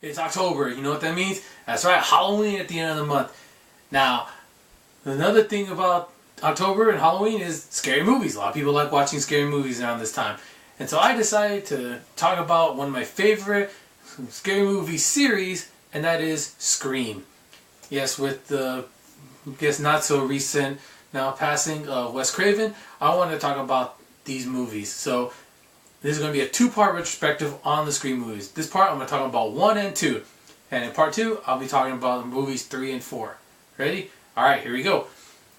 It's October. You know what that means? That's right, Halloween at the end of the month. Now, another thing about October and Halloween is scary movies. A lot of people like watching scary movies around this time. And so I decided to talk about one of my favorite scary movie series, and that is Scream. Yes, with the, I guess, not so recent now passing Wes Craven, I want to talk about these movies. So this is going to be a two-part retrospective on the Scream movies. This part I'm going to talk about 1 and 2. And in part 2, I'll be talking about movies 3 and 4. Ready? Alright, here we go.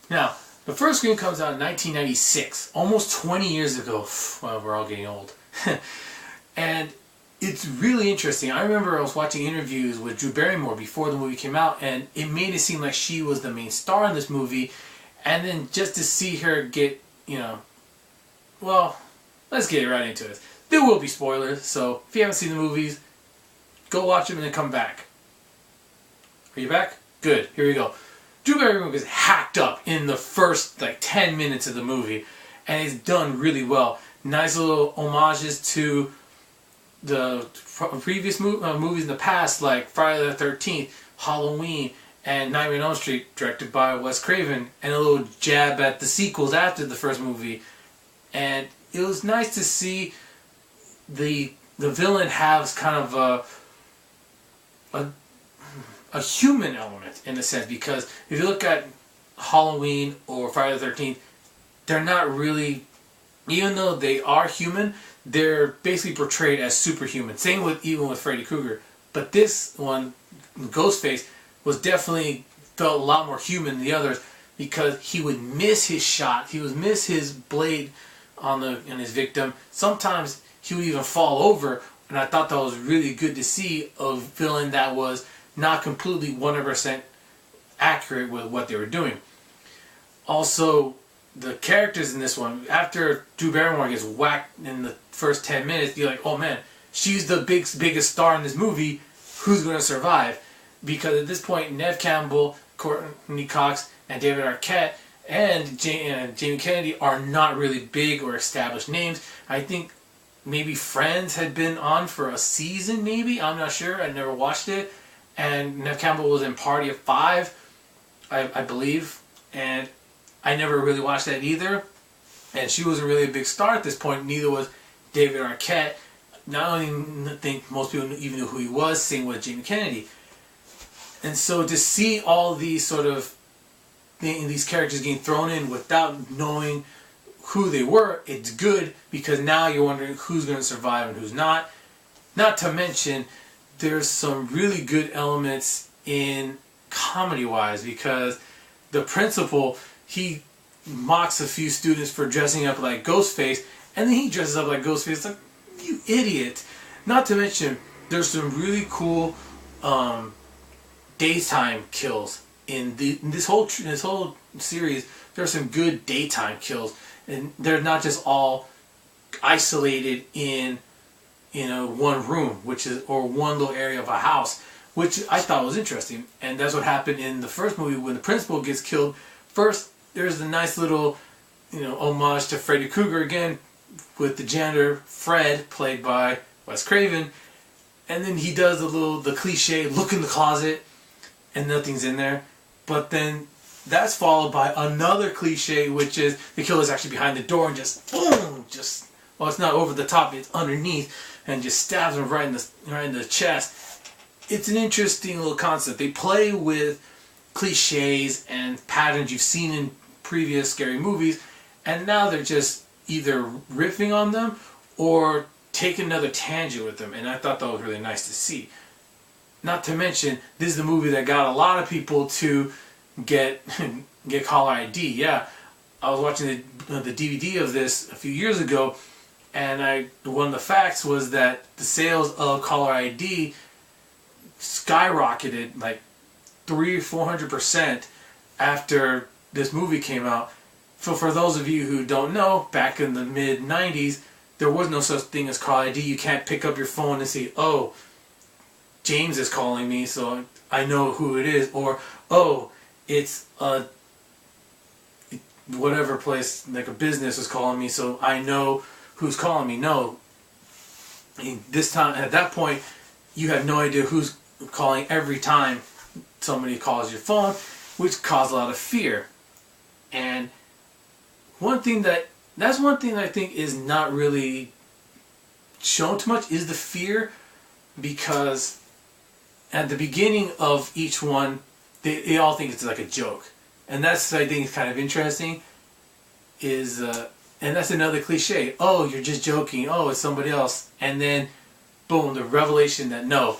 Now, the first Scream comes out in 1996, almost 20 years ago. Well, we're all getting old. And it's really interesting. I remember I was watching interviews with Drew Barrymore before the movie came out, and it made it seem like she was the main star in this movie. And then just to see her get, well, let's get right into it. There will be spoilers, so if you haven't seen the movies, go watch them and then come back. Are you back? Good. Here we go. Drew Barrymore gets hacked up in the first 10 minutes of the movie, and it's done really well. Nice little homages to the previous movies in the past, like Friday the 13th, Halloween, and Nightmare on Elm Street, directed by Wes Craven, and a little jab at the sequels after the first movie. And it was nice to see the villain has kind of a human element in a sense, because if you look at Halloween or Friday the 13th, they're not really, even though they are human, they're basically portrayed as superhuman. Same with even with Freddy Krueger. But this one, Ghostface, was definitely felt a lot more human than the others, because he would miss his shot, he would miss his blade on his victim. Sometimes he would even fall over, and I thought that was really good to see a villain that was not completely 100% accurate with what they were doing. Also, the characters in this one, after Drew Barrymore gets whacked in the first 10 minutes, you're like, oh man, she's the biggest star in this movie, who's going to survive? Because at this point, Neve Campbell, Courtney Cox, and David Arquette, and Jamie Kennedy are not really big or established names. I think maybe Friends had been on for a season, maybe? I'm not sure, I never watched it. And Neve Campbell was in Party of Five, I believe, and I never really watched that either. And she wasn't really a big star at this point, neither was David Arquette. Not only think most people even knew who he was, same with Jamie Kennedy. And so to see all these sort of these characters getting thrown in without knowing who they were, it's good, because now you're wondering who's going to survive and who's not. Not to mention, there's some really good elements in comedy-wise, because the principal, he mocks a few students for dressing up like Ghostface, and then he dresses up like Ghostface. It's like, you idiot! Not to mention, there's some really cool daytime kills in this whole series. There's some good daytime kills, and they're not just all isolated in one room, or one little area of a house, which I thought was interesting. And that's what happened in the first movie when the principal gets killed. First, there's the nice little, homage to Freddy Krueger again, with the janitor Fred, played by Wes Craven, and then he does the cliche look in the closet, and nothing's in there. But then that's followed by another cliche, which is the killer's actually behind the door and just boom, well, it's not over the top, it's underneath, and just stabs him right in the chest. It's an interesting little concept. They play with cliches and patterns you've seen in previous scary movies, and now they're just either riffing on them or taking another tangent with them, and I thought that was really nice to see. Not to mention, this is the movie that got a lot of people to get caller ID. Yeah, I was watching the DVD of this a few years ago, and one of the facts was that the sales of caller ID skyrocketed like 300-400% after this movie came out. So for those of you who don't know, back in the mid-90s, there was no such thing as caller ID. You can't pick up your phone and say, oh, James is calling me, so I know who it is, or oh, it's whatever place, like a business is calling me, so I know who's calling me. No. This time, at that point, you have no idea who's calling every time somebody calls your phone, which caused a lot of fear. And that's one thing that I think is not really shown too much, is the fear, because at the beginning of each one, they all think it's like a joke. And that's, I think, is kind of interesting, and that's another cliche. Oh, you're just joking. Oh, it's somebody else. And then, boom, the revelation that, no,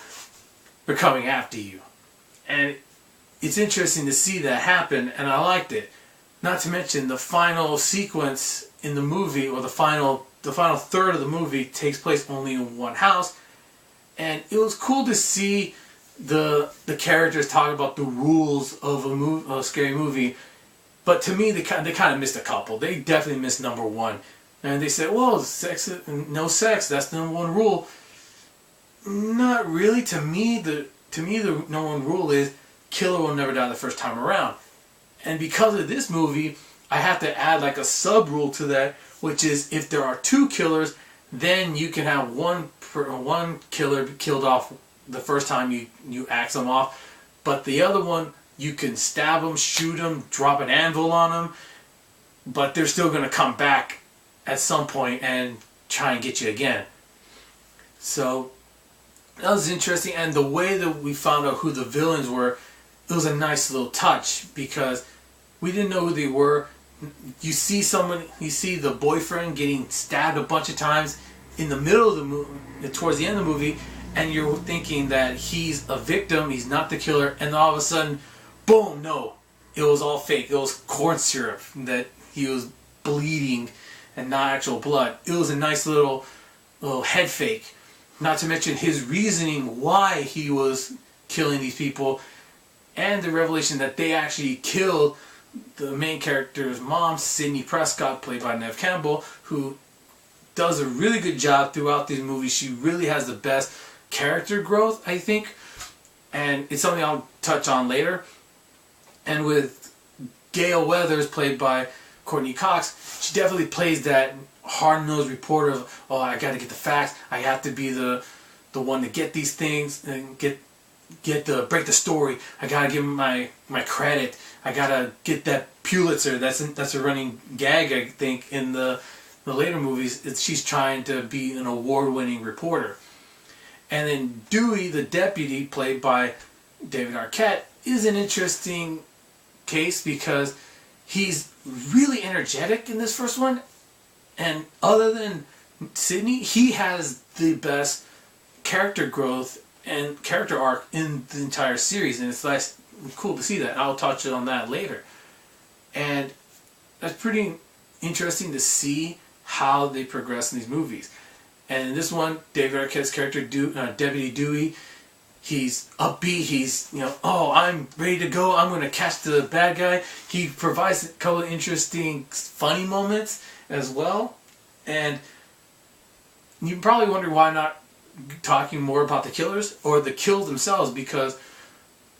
they're coming after you. And it's interesting to see that happen, and I liked it. Not to mention the final sequence in the movie, or the final third of the movie, takes place only in one house. And it was cool to see the characters talk about the rules of a scary movie. But to me, they kind of missed a couple. They definitely missed number one. And they said, well, no sex, that's the number one rule. Not really. To me, the number one rule is killer will never die the first time around. And because of this movie, I have to add like a sub rule to that, which is if there are two killers, then you can have one killer killed off the first time you axe them off, but the other one, you can stab them, shoot them, drop an anvil on them, but they're still going to come back at some point and try and get you again. So that was interesting, and the way that we found out who the villains were, it was a nice little touch, because we didn't know who they were. You see the boyfriend getting stabbed a bunch of times in the middle of the movie, towards the end of the movie, and you're thinking that he's a victim, he's not the killer, and all of a sudden, boom, no, it was all fake. It was corn syrup that he was bleeding and not actual blood. It was a nice little head fake. Not to mention his reasoning why he was killing these people, and the revelation that they actually killed the main character's mom, Sidney Prescott, played by Neve Campbell, who does a really good job throughout these movies. She really has the best character growth, I think, and it's something I'll touch on later. And with Gail Weathers, played by Courtney Cox, she definitely plays that hard-nosed reporter of, oh, I got to get the facts, I have to be the one to get these things and break the story. I gotta give him my credit. I gotta get that Pulitzer. That's a running gag, I think, in the later movies. She's trying to be an award-winning reporter. And then Dewey, the deputy, played by David Arquette, is an interesting case because he's really energetic in this first one, and other than Sidney, he has the best character growth and character arc in the entire series, and it's nice, cool to see that. I'll touch on that later. And that's pretty interesting to see how they progress in these movies. And in this one, David Arquette's character, Deputy Dewey, he's upbeat, he's, oh, I'm ready to go, I'm going to catch the bad guy. He provides a couple of interesting, funny moments as well. And you probably wonder why I'm not talking more about the killers or the kills themselves, because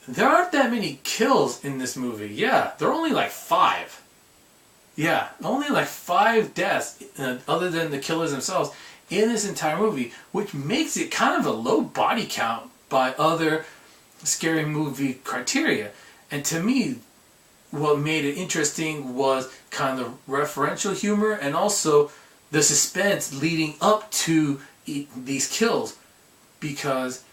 there aren't that many kills in this movie. Yeah, there are only like 5. Yeah, only like 5 deaths other than the killers themselves in this entire movie, which makes it kind of a low body count by other scary movie criteria. And to me, what made it interesting was kind of the referential humor and also the suspense leading up to these kills. Because,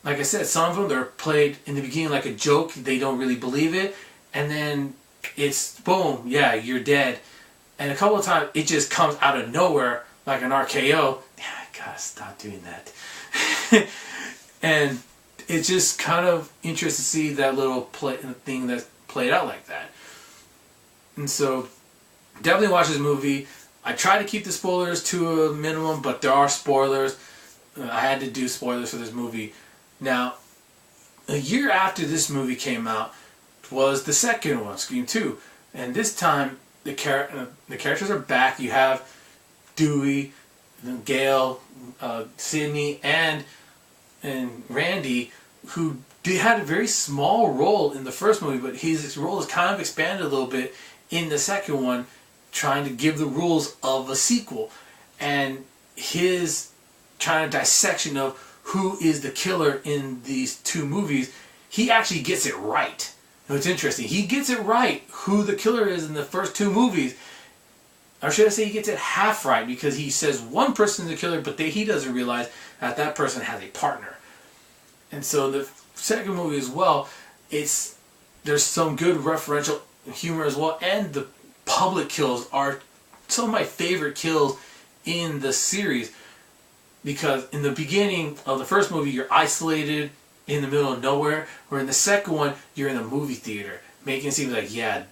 like I said, some of them are played in the beginning like a joke, they don't really believe it, and then it's boom, yeah, you're dead. And a couple of times it just comes out of nowhere like an RKO. Yeah, I gotta stop doing that. And it's just kind of interesting to see that little thing that's played out like that. And so, definitely watch this movie. I try to keep the spoilers to a minimum, but there are spoilers. I had to do spoilers for this movie. Now, a year after this movie came out was the second one, Scream 2. And this time, the characters are back. You have Dewey, Gail, Sidney, and Randy, who had a very small role in the first movie, but his role is kind of expanded a little bit in the second one, trying to give the rules of a sequel. And his trying to dissection of who is the killer in these two movies, he actually gets it right. It's interesting. He gets it right who the killer is in the first two movies. Or should I say he gets it half right, because he says one person is the killer, but he doesn't realize that that person has a partner. And so the second movie as well, there's some good referential humor as well, and the public kills are some of my favorite kills in the series, because in the beginning of the first movie you're isolated in the middle of nowhere, where in the second one you're in a movie theater, making it seem like, yeah,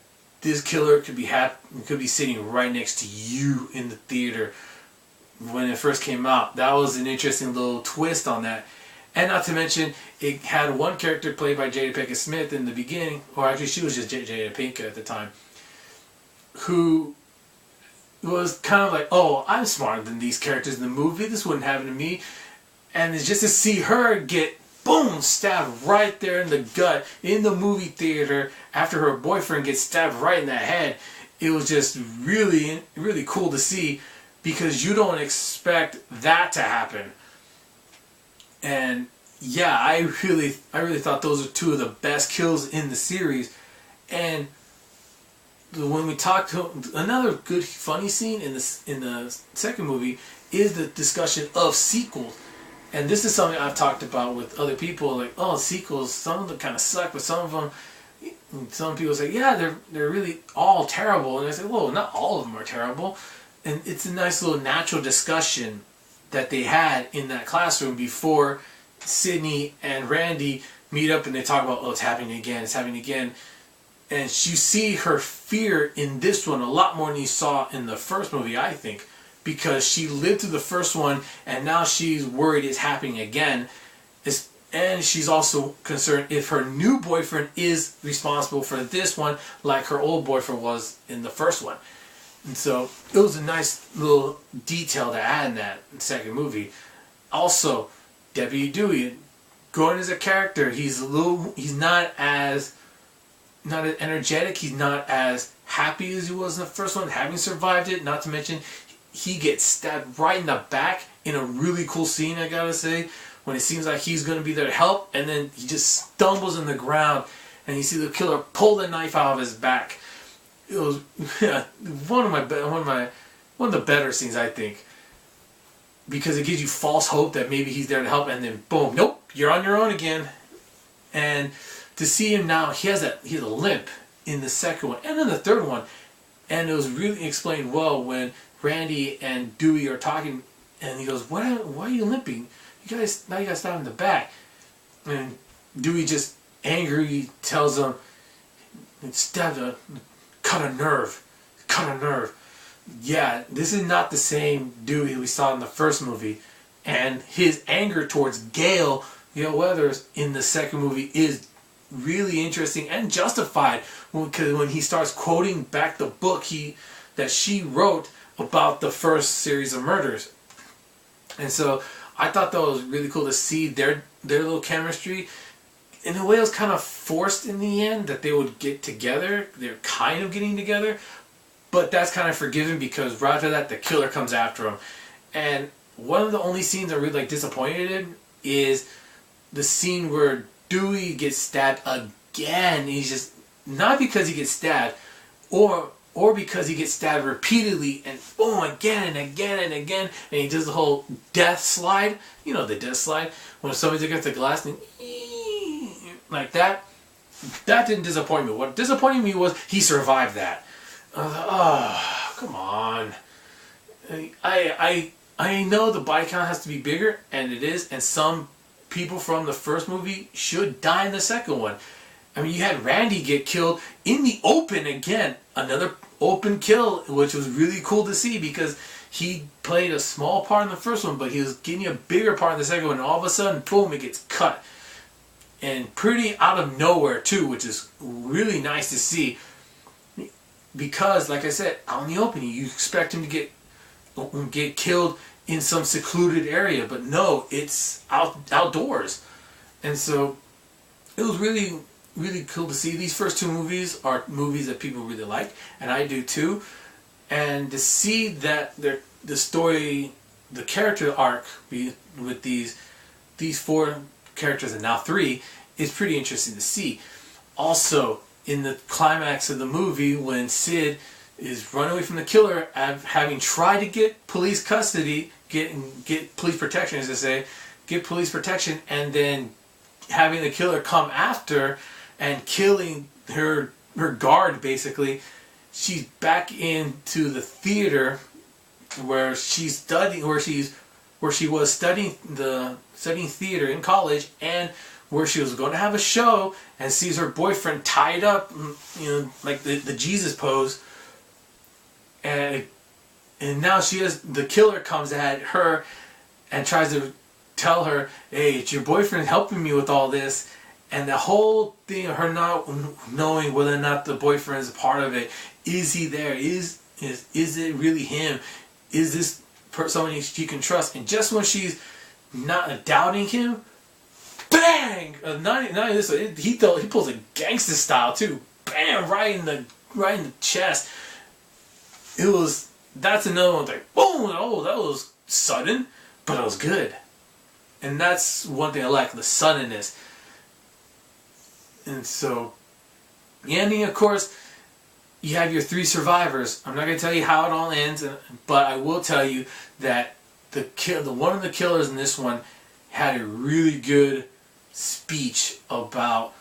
this killer could be sitting right next to you in the theater when it first came out. That was an interesting little twist on that. And not to mention, it had one character played by Jada Pinkett Smith in the beginning, or actually she was just Jada Pinkett at the time, who was kind of like, oh, I'm smarter than these characters in the movie, this wouldn't happen to me. And it's just to see her get, boom, stabbed right there in the gut in the movie theater after her boyfriend gets stabbed right in the head. It was just really, really cool to see, because you don't expect that to happen. And yeah, I really thought those are two of the best kills in the series. And when we talked to another good funny scene in the second movie is the discussion of sequels. And this is something I've talked about with other people, like, oh, sequels, some of them kind of suck, but some of them, some people say, yeah, they're really all terrible. And I say, whoa, not all of them are terrible. And it's a nice little natural discussion that they had in that classroom before Sydney and Randy meet up, and they talk about, oh, it's happening again, it's happening again. And you see her fear in this one a lot more than you saw in the first movie, I think, because she lived through the first one, and now she's worried it's happening again. And she's also concerned if her new boyfriend is responsible for this one, like her old boyfriend was in the first one. And so it was a nice little detail to add in that second movie. Also, Deputy Dewey, growing as a character, he's not as energetic, he's not as happy as he was in the first one, having survived it. Not to mention, he gets stabbed right in the back in a really cool scene, I gotta say, when it seems like he's gonna be there to help, and then he just stumbles in the ground, and you see the killer pull the knife out of his back. It was one of the better scenes, I think, because it gives you false hope that maybe he's there to help, and then boom, nope, you're on your own again. And to see him now, he has a limp in the second one and in the third one, and it was really explained well when Randy and Dewey are talking, and he goes, why are you limping? You guys stabbed in the back. And Dewey just angry tells him, cut a nerve. Yeah, this is not the same Dewey we saw in the first movie. And his anger towards Gail Weathers in the second movie is really interesting and justified, because when he starts quoting back the book that she wrote about the first series of murders. And so I thought that was really cool to see their little chemistry. In a way, it was kind of forced in the end that they would get together. They're kind of getting together, but that's kind of forgiven, because right after that, the killer comes after him. And one of the only scenes I'm really disappointed in is the scene where Dewey gets stabbed again. He's just, not because he gets stabbed, or because he gets stabbed repeatedly, and boom, again and again and again, and he does the whole death slide. You know the death slide, when somebody's against the glass and like that. That didn't disappoint me. What disappointed me was he survived that. I was like, oh, come on. I know the body count has to be bigger, and it is, and some people from the first movie should die in the second one. I mean, you had Randy get killed in the open again. Another open kill, which was really cool to see, because he played a small part in the first one, but he was getting a bigger part in the second one, and all of a sudden, boom, it gets cut. And pretty out of nowhere, too, which is really nice to see. Because, like I said, out in the open, you expect him to get killed in some secluded area, but no, it's outdoors. And so it was really, really cool to see. These first two movies are movies that people really like, and I do too. And to see that the story, the character arc with these these 4 characters, and now 3, is pretty interesting to see. Also, in the climax of the movie, when Sid is running away from the killer, having tried to get police custody, get police protection, as they say, get police protection, and then having the killer come after and killing her guard, basically, she's back into the theater where she's studying, where she was studying theater in college, and where she was going to have a show, and sees her boyfriend tied up, like the Jesus pose, and now the killer comes at her and tries to tell her, hey, it's your boyfriend helping me with all this. And the whole thing of her not knowing whether or not the boyfriend is a part of it, is he there? Is it really him? Is this someone she can trust? And just when she's not doubting him, bang! Not this. He pulls a gangster style too. Bam! Right in the chest. That's another one, like boom! Oh, that was sudden, but it was good. And that's one thing I like, the suddenness. And so, the ending, of course, you have your 3 survivors. I'm not going to tell you how it all ends, but I will tell you that the one of the killers in this one had a really good speech about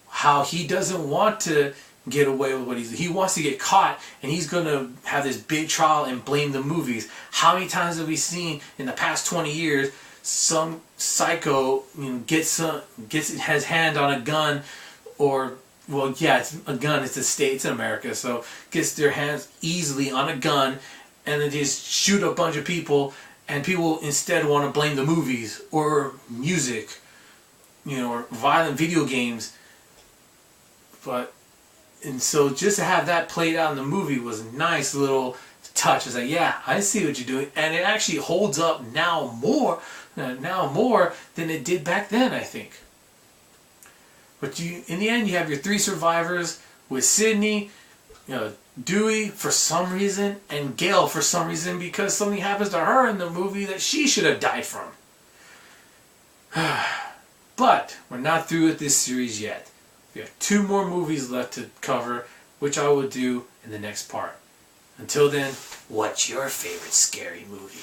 how he doesn't want to get away with what he wants to get caught, and he's going to have this big trial and blame the movies. How many times have we seen in the past 20 years some psycho gets his hand on a gun, or it's a gun, it's a state, it's in America, so gets their hands easily on a gun and then just shoot a bunch of people, and people instead want to blame the movies or music, or violent video games. And so just to have that played out in the movie was a nice little touch. It's like, yeah, I see what you're doing, and it actually holds up now more than it did back then, I think. But in the end, you have your 3 survivors with Sydney, Dewey for some reason, and Gail for some reason, because something happens to her in the movie that she should have died from. But we're not through with this series yet. We have 2 more movies left to cover, which I will do in the next part. Until then, what's your favorite scary movie?